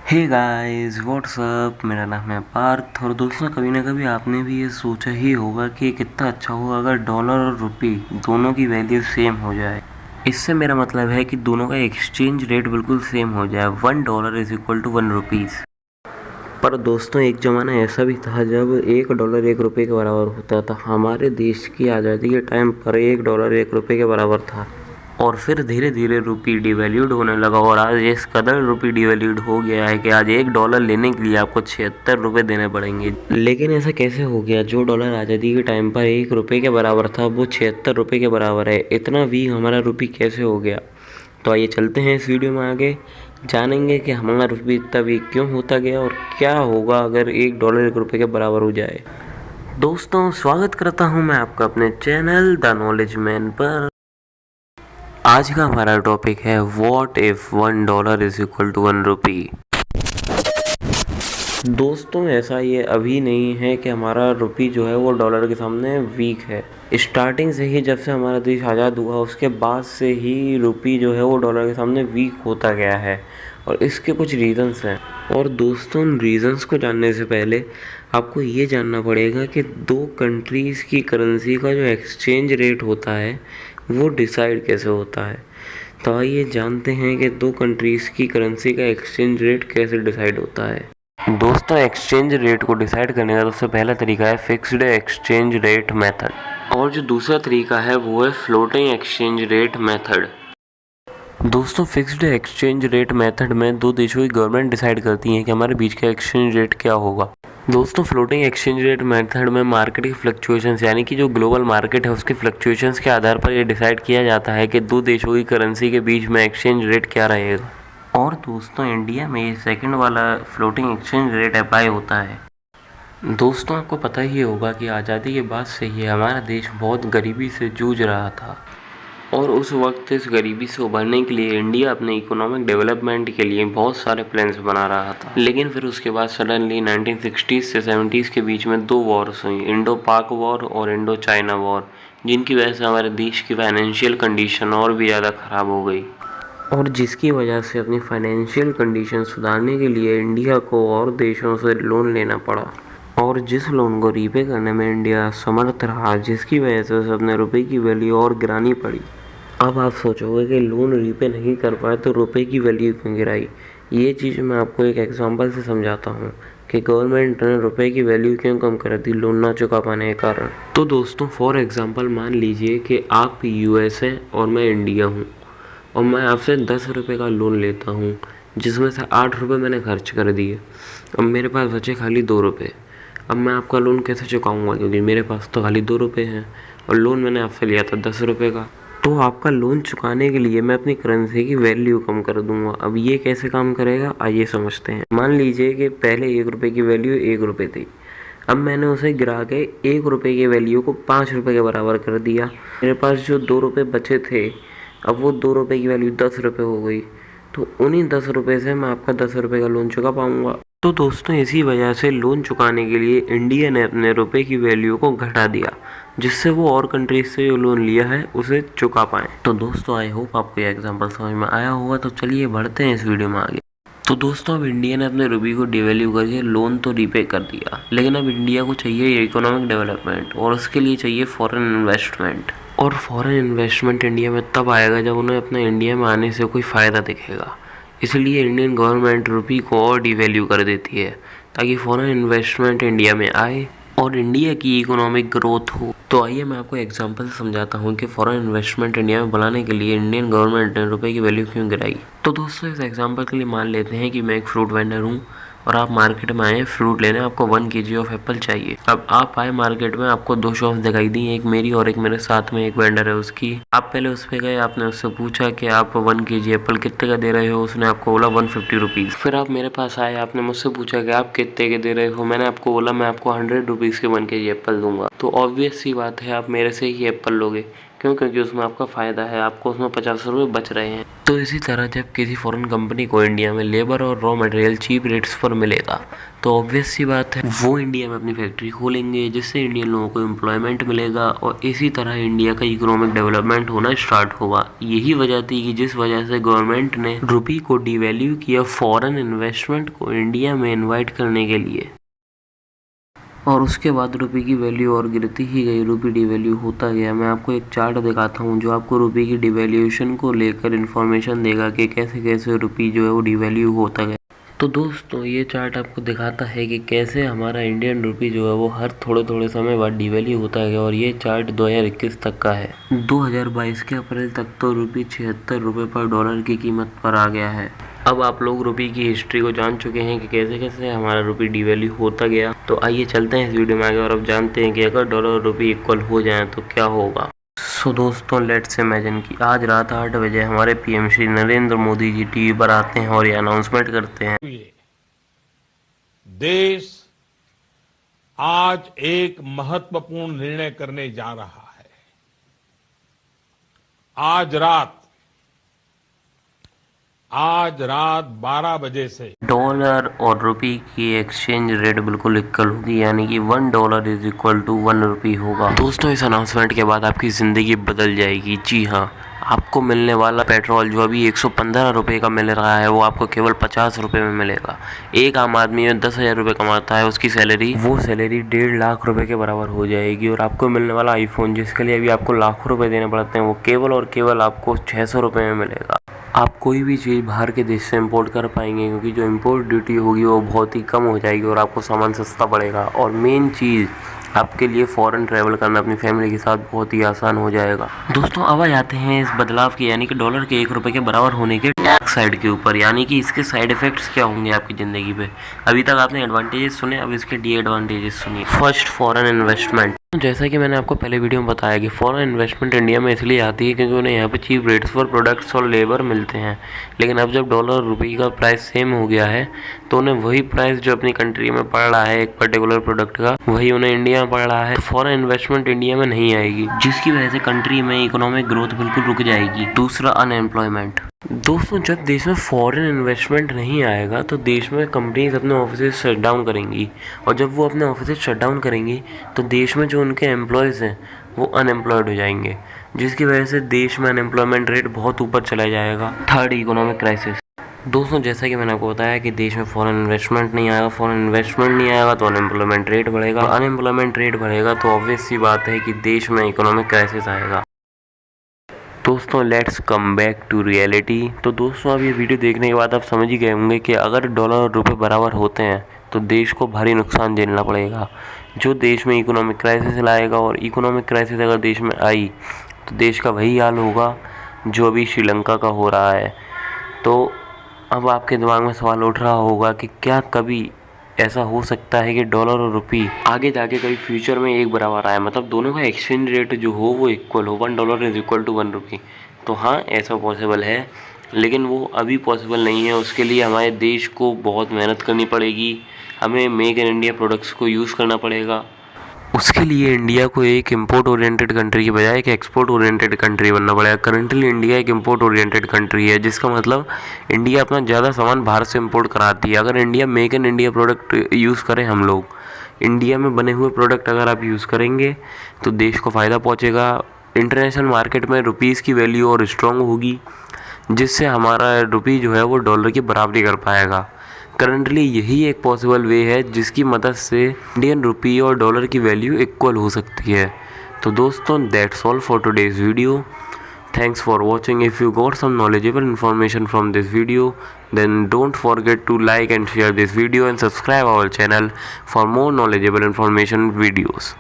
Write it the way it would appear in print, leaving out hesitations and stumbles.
Hey guys what's up, मेरा नाम है पार्थ। और दोस्तों, कभी ना कभी आपने भी ये सोचा ही होगा कि कितना अच्छा होगा अगर डॉलर और रुपये दोनों की वैल्यू सेम हो जाए। इससे मेरा मतलब है कि दोनों का एक्सचेंज रेट बिल्कुल सेम हो जाए, $1 इज इक्वल टू ₹1। पर दोस्तों, एक ज़माना ऐसा भी था जब $1 ₹1 के बराबर होता था। हमारे देश की आज़ादी के टाइम पर $1 ₹1 के बराबर था, और फिर धीरे धीरे रुपी डिवैल्यूड होने लगा, और आज इस कदर रुपी डिवैल्यूड हो गया है कि आज $1 लेने के लिए आपको ₹76 देने पड़ेंगे। लेकिन ऐसा कैसे हो गया? जो डॉलर आज़ादी के टाइम पर ₹1 के बराबर था वो ₹76 के बराबर है। इतना वीक हमारा रुपी कैसे हो गया? तो आइए चलते हैं इस वीडियो में आगे, जानेंगे कि हमारा रुपये इतना वीक क्यों होता गया और क्या होगा अगर $1 ₹1 के बराबर हो जाए। दोस्तों, स्वागत करता हूं मैं आपका अपने चैनल द नॉलेज मैन पर। आज का हमारा टॉपिक है what if $1 is equal to ₹1। दोस्तों, ऐसा ये अभी नहीं है कि हमारा रुपी जो है वो डॉलर के सामने वीक है। स्टार्टिंग से ही, जब से हमारा देश आज़ाद हुआ उसके बाद से ही रुपी जो है वो डॉलर के सामने वीक होता गया है, और इसके कुछ रीज़न्स हैं। और दोस्तों, उन रीज़न्स को जानने से पहले आपको ये जानना पड़ेगा कि दो कंट्रीज़ की करेंसी का जो एक्सचेंज रेट होता है वो डिसाइड कैसे होता है। तो आइए जानते हैं कि दो कंट्रीज़ की करेंसी का एक्सचेंज रेट कैसे डिसाइड होता है। दोस्तों, एक्सचेंज रेट को डिसाइड करने का सबसे पहला तरीका है फिक्स्ड एक्सचेंज रेट मेथड, और जो दूसरा तरीका है वो है फ्लोटिंग एक्सचेंज रेट मेथड। दोस्तों, फिक्स्ड एक्सचेंज रेट मेथड में दो देशों की गवर्नमेंट डिसाइड करती है कि हमारे बीच का एक्सचेंज रेट क्या होगा। दोस्तों, फ्लोटिंग एक्सचेंज रेट मेथड में मार्केट की फ्लक्चुएशंस, यानी कि जो ग्लोबल मार्केट है उसकी फ्लक्चुएशंस के आधार पर यह डिसाइड किया जाता है कि दो देशों की करेंसी के बीच में एक्सचेंज रेट क्या रहेगा। और दोस्तों, इंडिया में ये सेकंड वाला फ्लोटिंग एक्सचेंज रेट अप्लाई होता है। दोस्तों, आपको पता ही होगा कि आज़ादी के बाद से ही हमारा देश बहुत गरीबी से जूझ रहा था, और उस वक्त इस गरीबी से उभरने के लिए इंडिया अपने इकोनॉमिक डेवलपमेंट के लिए बहुत सारे प्लान्स बना रहा था। लेकिन फिर उसके बाद सडनली 1960s से 70s के बीच में दो वॉर्स हुई, इंडो पाक वॉर और इंडो चाइना वॉर, जिनकी वजह से हमारे देश की फाइनेंशियल कंडीशन और भी ज़्यादा ख़राब हो गई, और जिसकी वजह से अपनी फाइनेंशियल कंडीशन सुधारने के लिए इंडिया को और देशों से लोन लेना पड़ा, और जिस लोन को रीपे करने में इंडिया समर्थ रहा, जिसकी वजह से उसे अपने रुपए की वैल्यू और गिरानी पड़ी। अब आप सोचोगे कि लोन रीपे नहीं कर पाए तो रुपए की वैल्यू क्यों गिराई। ये चीज़ मैं आपको एक एग्जांपल से समझाता हूँ कि गवर्नमेंट ने रुपए की वैल्यू क्यों कम कर दी लोन ना चुका पाने के कारण। तो दोस्तों, फॉर एग्जांपल मान लीजिए कि आप यूएस हैं और मैं इंडिया हूँ, और मैं आपसे ₹10 का लोन लेता हूँ, जिसमें से ₹8 मैंने खर्च कर दिए। अब मेरे पास बचे खाली ₹2। अब मैं आपका लोन कैसे चुकाऊँगा, क्योंकि मेरे पास तो खाली ₹2 हैं, और लोन मैंने आपसे लिया था ₹10 का। तो आपका लोन चुकाने के लिए मैं अपनी करेंसी की वैल्यू कम कर दूंगा। अब ये कैसे काम करेगा, आइए समझते हैं। मान लीजिए कि पहले ₹1 की वैल्यू ₹1 थी। अब मैंने उसे गिरा के ₹1 की वैल्यू को ₹5 के बराबर कर दिया। मेरे पास जो ₹2 बचे थे, अब वो ₹2 की वैल्यू ₹10 हो गई। तो उन्हीं ₹10 से मैं आपका ₹10 का लोन चुका पाऊंगा। तो दोस्तों, इसी वजह से लोन चुकाने के लिए इंडिया ने अपने रुपए की वैल्यू को घटा दिया, जिससे वो और कंट्रीज से जो लोन लिया है उसे चुका पाएँ। तो दोस्तों, आई होप आपको ये एग्जांपल समझ में आया होगा। तो चलिए बढ़ते हैं इस वीडियो में आगे। तो दोस्तों, अब इंडिया ने अपने रुपये को डिवैल्यू करके लोन तो रीपे कर दिया, लेकिन अब इंडिया को चाहिए इकोनॉमिक डेवलपमेंट, और उसके लिए चाहिए फॉरेन इन्वेस्टमेंट। और फॉरेन इन्वेस्टमेंट इंडिया में तब आएगा जब उन्हें अपने इंडिया में आने से कोई फ़ायदा दिखेगा। इसलिए इंडियन गवर्नमेंट रुपये को और डिवैल्यू कर देती है, ताकि फॉरेन इन्वेस्टमेंट इंडिया में आए और इंडिया की इकोनॉमिक ग्रोथ हो। तो आइए मैं आपको एग्जांपल से समझाता हूँ कि फॉरेन इन्वेस्टमेंट इंडिया में बुलाने के लिए इंडियन गवर्नमेंट ने रुपए की वैल्यू क्यों गिराई। तो दोस्तों, इस एग्जांपल के लिए मान लेते हैं कि मैं एक फ्रूट वेंडर हूँ, और आप मार्केट में आए फ्रूट लेने, आपको 1 kg ऑफ एप्पल चाहिए। अब आप आए मार्केट में, आपको दो शॉप्स दिखाई दी, एक मेरी और एक मेरे साथ में एक वेंडर है उसकी। आप पहले उस पर गए, आपने उससे पूछा कि आप 1 kg एप्पल कितने का दे रहे हो, उसने आपको बोला 150 रुपीज़। फिर आप मेरे पास आए, आपने मुझसे पूछा कि आप कितने के दे रहे हो, मैंने आपको बोला मैं आपको 100 रुपीज़ के 1 kg एप्पल दूंगा। तो ऑब्वियस सी बात है आप मेरे से ही एप्पल लोगे, क्यों? क्योंकि उसमें आपका फ़ायदा है, आपको उसमें 50 रुपये बच रहे हैं। तो इसी तरह जब किसी फॉरेन कंपनी को इंडिया में लेबर और रॉ मटेरियल चीप रेट्स पर मिलेगा तो ऑब्वियस सी बात है वो इंडिया में अपनी फैक्ट्री खोलेंगे, जिससे इंडियन लोगों को एम्प्लॉयमेंट मिलेगा और इसी तरह इंडिया का इकोनॉमिक डेवलपमेंट होना स्टार्ट होगा। यही वजह थी कि जिस वजह से गवर्नमेंट ने रुपी को डिवैल्यू किया फॉरेन इन्वेस्टमेंट को इंडिया में इन्वाइट करने के लिए, और उसके बाद रुपये की वैल्यू और गिरती ही गई, रुपये डिवैल्यू होता गया। मैं आपको एक चार्ट दिखाता हूँ जो आपको रुपये की डिवैल्यूएशन को लेकर इन्फॉर्मेशन देगा कि कैसे कैसे रुपये जो है वो डिवैल्यू होता गया। तो दोस्तों ये चार्ट आपको दिखाता है कि कैसे हमारा इंडियन रुपये जो है वो हर थोड़े थोड़े समय बाद डिवैल्यू होता गया, और ये चार्ट 2021 तक का है। 2022 के अप्रैल तक तो रुपये 76 रुपये पर डॉलर की कीमत पर आ गया है। अब आप लोग रुपये की हिस्ट्री को जान चुके हैं कि कैसे कैसे हमारा रुपये डिवैल्यू होता गया। तो आइए चलते हैं इस वीडियो में आगे और अब जानते हैं कि अगर डॉलर और रुपये इक्वल हो जाएं तो क्या होगा। सो दोस्तों लेट्स इमेजिन कि आज रात 8 बजे हमारे पीएम श्री नरेंद्र मोदी जी टीवी पर आते हैं और ये अनाउंसमेंट करते हैं, देश आज एक महत्वपूर्ण निर्णय करने जा रहा है। आज रात 12 बजे से डॉलर और रुपये की एक्सचेंज रेट बिल्कुल इक्वल होगी, यानी कि $1 इज इक्वल टू 1 रुपये होगा। दोस्तों इस अनाउंसमेंट के बाद आपकी ज़िंदगी बदल जाएगी। जी हाँ, आपको मिलने वाला पेट्रोल जो अभी 115 रुपये का मिल रहा है वो आपको केवल 50 रुपये में मिलेगा। एक आम आदमी 10,000 रुपये कमाता है, उसकी सैलरी 1.5 लाख रुपये के बराबर हो जाएगी, और आपको मिलने वाला आईफोन जिसके लिए अभी आपको लाखों रुपये देने पड़ते हैं वो केवल और केवल आपको 600 रुपये में मिलेगा। आप कोई भी चीज़ बाहर के देश से इंपोर्ट कर पाएंगे क्योंकि जो इंपोर्ट ड्यूटी होगी वो बहुत ही कम हो जाएगी और आपको सामान सस्ता पड़ेगा। और मेन चीज़ आपके लिए फ़ॉरेन ट्रैवल करना अपनी फैमिली के साथ बहुत ही आसान हो जाएगा। दोस्तों अब आ जाते हैं इस बदलाव के, यानी कि डॉलर के 1 रुपये के बराबर होने के टैक्स साइड के ऊपर, यानी कि इसके साइड इफ़ेक्ट्स क्या होंगे आपकी ज़िंदगी पे। अभी तक आपने एडवांटेजेस सुने, अब इसके डिसएडवांटेजेस सुनिए। First, foreign investment. जैसा कि मैंने आपको पहले वीडियो में बताया कि फॉरेन इन्वेस्टमेंट इंडिया में इसलिए आती है क्योंकि उन्हें यहाँ पे चीप रेट्स पर प्रोडक्ट्स और लेबर मिलते हैं। लेकिन अब जब डॉलर और रुपये का प्राइस सेम हो गया है तो उन्हें वही प्राइस जो अपनी कंट्री में पड़ रहा है एक पर्टिकुलर प्रोडक्ट का, वही उन्हें इंडिया में पड़ रहा है। तो फॉरेन इन्वेस्टमेंट इंडिया में नहीं आएगी, जिसकी वजह से कंट्री में इकोनॉमिक ग्रोथ बिल्कुल रुक जाएगी। दूसरा, अनएम्प्लॉयमेंट। दोस्तों जब देश में फॉरेन इन्वेस्टमेंट नहीं आएगा तो देश में कंपनीज अपने ऑफिस शट डाउन करेंगी, और जब वो अपने ऑफिस शट डाउन करेंगी तो देश में जो उनके एम्प्लॉयज़ हैं वो अनएम्प्लॉयड हो जाएंगे, जिसकी वजह से देश में अनएम्प्लॉयमेंट रेट बहुत ऊपर चला जाएगा। Third, economic crisis. दोस्तों जैसा कि मैंने आपको बताया कि देश में फॉरेन इन्वेस्टमेंट नहीं आएगा, फॉरेन इन्वेस्टमेंट नहीं आएगा तो अनएम्प्लॉयमेंट रेट बढ़ेगा, अनएम्प्लॉयमेंट रेट बढ़ेगा तो ऑब्वियस सी बात है कि देश में इकोनॉमिक क्राइसिस आएगा। दोस्तों let's come back to reality. तो दोस्तों अब ये वीडियो देखने के बाद आप समझ ही गए होंगे कि अगर डॉलर और रुपये बराबर होते हैं तो देश को भारी नुकसान झेलना पड़ेगा, जो देश में इकोनॉमिक क्राइसिस लाएगा। और इकोनॉमिक क्राइसिस अगर देश में आई तो देश का वही हाल होगा जो अभी श्रीलंका का हो रहा है। तो अब आपके दिमाग में सवाल उठ रहा होगा कि क्या कभी ऐसा हो सकता है कि डॉलर और रुपये आगे जाके कभी फ्यूचर में एक बराबर आए, मतलब दोनों का एक्सचेंज रेट जो हो वो इक्वल हो, $1 इज इक्वल टू 1 रुपये। तो हाँ ऐसा पॉसिबल है, लेकिन वो अभी पॉसिबल नहीं है। उसके लिए हमारे देश को बहुत मेहनत करनी पड़ेगी, हमें मेक इन इंडिया प्रोडक्ट्स को यूज़ करना पड़ेगा। उसके लिए इंडिया को एक इम्पोर्ट ओरिएंटेड कंट्री की बजाय एक एक्सपोर्ट ओरिएंटेड कंट्री बनना पड़ेगा। करंटली इंडिया एक इम्पोर्ट ओरिएंटेड कंट्री है, जिसका मतलब इंडिया अपना ज़्यादा सामान बाहर से इम्पोर्ट कराती है। अगर India make in India product use करें, हम लोग इंडिया में बने हुए प्रोडक्ट अगर आप यूज़ करेंगे तो देश को फ़ायदा पहुँचेगा। इंटरनेशनल मार्केट में रुपीज़ की वैल्यू और स्ट्रॉन्ग होगी, जिससे हमारा रुपये जो है वो डॉलर की बराबरी कर पाएगा। करंटली यही एक पॉसिबल वे है जिसकी मदद से इंडियन रुपये और डॉलर की वैल्यू इक्वल हो सकती है। तो दोस्तों that's all for today's video. Thanks for watching. If you got some knowledgeable information from this video, then don't forget to like and share this video and subscribe our channel for more knowledgeable information videos.